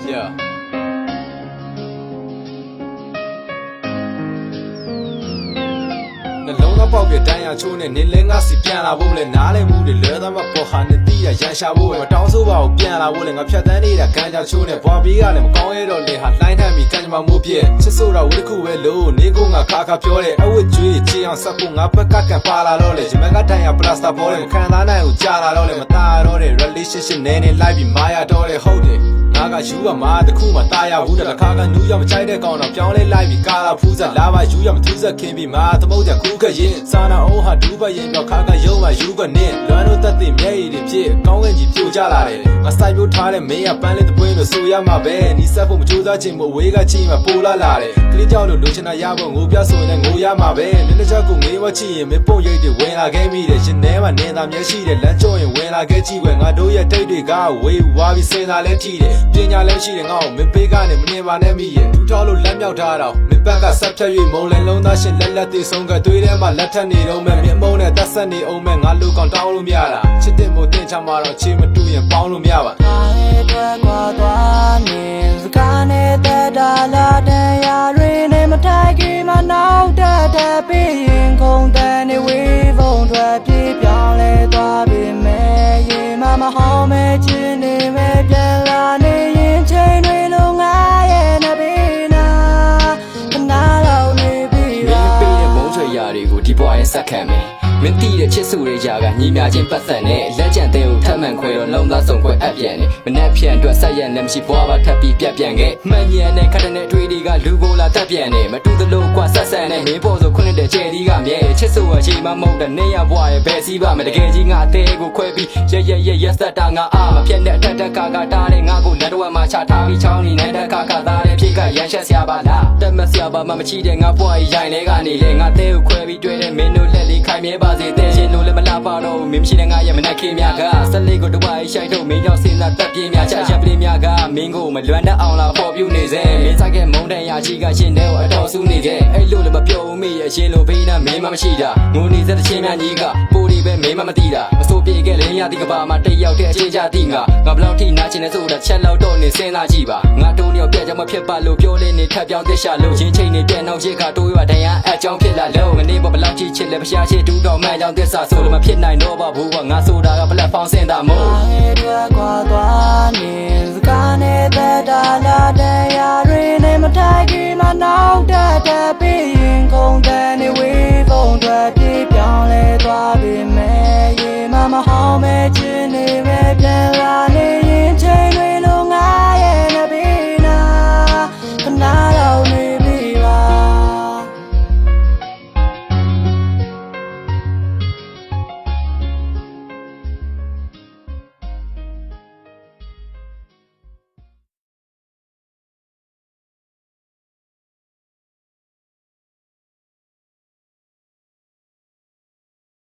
Yeah. The long about the Diana Chune, Nilenga Sipiana Woolly, Nale Moody, Leather Pohan, the Dia, Yasha Wool, but also about Piana Wooling, a Piatani, a Kanja Chune, Bobby Allen, Congo, they had 9 times Kanma Mupie, Chisura, Wiku, Nigunga, Kaka Pure, I would do it, Gian Sapung, Apaka, Pala Lole, Magataya, Plasta Pole, Canana, Jala Lole, Mataro, relationship, Nanny, Live in Maya Dole, hold it. Naga Shuma, the Kuma, Taya, Huda, Kaga, New Yam, China, Gona, Pione, Live, Kala, Puza, Lava, Yum, Tuza, Kimbi, Mata, Moja, Kuka, Yin, Sana, Oha, Duba, Yin, Kaga, Yoma, Yuga, Nin, Lano, that they made it, Pie, Kongan, Jala, a Sabu Tale, May, a Planet, Bueno, Suya, Mabe, Nisapum, Juda, Jimbo, Wega, Chima, Pula, Lare, Clitano, Lucina, Yabo, Mubia, so and Goya, Mabe, Ninajaku, Meva, Chi, Mepo, when I gave me the Geneva, Nena, Yashi, Lancho, and when I get you, when I do your day, go away, Wabi, say, I let you. ပညာလည်းရှိတယ်ငါ့ကိုမင်းပေးကနေမနေပါနဲ့မိရဲ့ထူထောက်လို့လမ်းမြောက်ထားတော့မင်းဘက်ကဆက်ဖြတ်၍မုံလင်းလုံးသားရှင်လက်လက်သေးဆုံးကသွေးထဲမှာလက်ထက်နေတော့မဲ့မြင်းမုံနဲ့တက်ဆက်နေအောင်မဲ့ငါလူကောင်တောင်းလို့မရတာချစ်တဲ့မို့တင်ချမှာတော့ချေမတူရင်ပေါင်းလို့မရပါအားတဲ့ကွာသွားနေစကားနဲ့တက်တာလာတဲ့ရာတွေနဲ့မထိုက်ကြီးမနောက်တဲ့ပြီးရင်ခုန်တဲ့နေဝေးဖုံထွက်ပြေးပြောင်းလဲသွားပြီမဲ့ရေမမဟောင်းမဲ့ချင်းနေမဲ့ပြန်လာနေဒီပွားရဲ့စက်ခံမယ်မင်းတီးတဲ့ချစ်စုတွေကြာကညီမြချင်းပတ်သက်နဲ့လက်ကျန်တဲ့ကိုထပ်မှန်ခွဲတော့လုံးသားဆုံးခွဲအပ်ပြန်နေမနဲ့ဖြန်အတွက်ဆက်ရက်နဲ့မရှိဘွားပါထပ်ပြီးပြတ်ပြန်ခဲ့မှန်ညံနဲ့ခတ်တဲ့တွေးတွေကလူကိုလာတက်ပြန်နေမတူသလိုကွာဆက်ဆန်နဲ့မင်းပေါ်ဆိုခွနဲ့တဲ့ကျဲဒီကမြဲချစ်စုအချိန်မှမဟုတ်တဲ့နေရဘွားရဲ့ဘယ်စီးပါမတကယ်ကြီးငါအသေးကိုခွဲပြီးရက်ဆက်တာငါအားမပြတ်တဲ့အထက်ကာတားတဲ့ငါကိုလက်တော့မှချထားပြီးချောင်းနေနဲ့ကာသားတဲ့ဖြေကရန်ရှက်စရာပါလားတက်မစရာပါမချီတဲ့ငါဘွားရဲ့ရိုင်လေးကနေလေငါသေးကိုခွဲပြီးတွေ့တဲ့မင်းတို့လက်လေးခိုင်မြဲပါစေတဲ့ရှင်တို့လည်းမလာပါတော့မင်းမရှိတဲ့ငါရဲ့မနှက်ခေများကဆက်လေးကိုတဝိုင်းရှိုက်ထုတ်မင်းကြောင့်စဉ်းစားတက်ပြင်းများချရပ်ပလေးများကမင်းကိုမလွမ်းတတ်အောင်လာပေါ်ပြူနေစေမင်းဆိုင်ကမုံတဲ့ရာရှိကရှင်တဲ့ကိုအတော်စုနေခဲ့အဲ့လိုလည်းမပြောဘူးမေရဲ့ရှင်လိုဖေးနာမင်းမရှိတာငိုနေတဲ့ချင်းများကြီးကပိုဒီပဲမင်းမသိတာမစိုးပြေခဲ့လင်းရတဲ့ကဘာမှတယောက်တည်းအချင်းချတိငါဘလောက်ထိနာချင်လဲဆိုတာချက်လောက်တော့နေစဉ်းစားကြည့်ပါငါတိုးနေပြကြမဖြစ်ပါလို့ပြောလေးနေထပ်ပြောင်းသက်ရှာလို့ချင်းချင်းနေတဲ့နောက်ချစ်ကတိုးရတရားအကြောင်းဖြစ်လာလို့ငနေဘလောက်ချစ်ချစ်လဲဖျားချစ်တူတော့မှန်ကြောင့်သစ္စာဆိုလို့မဖြစ်နိုင်တော့ပါဘူးကငါဆိုတာကပလက်ဖောင်းစင်တာမို့အားရကွာသွားနေစကားနဲ့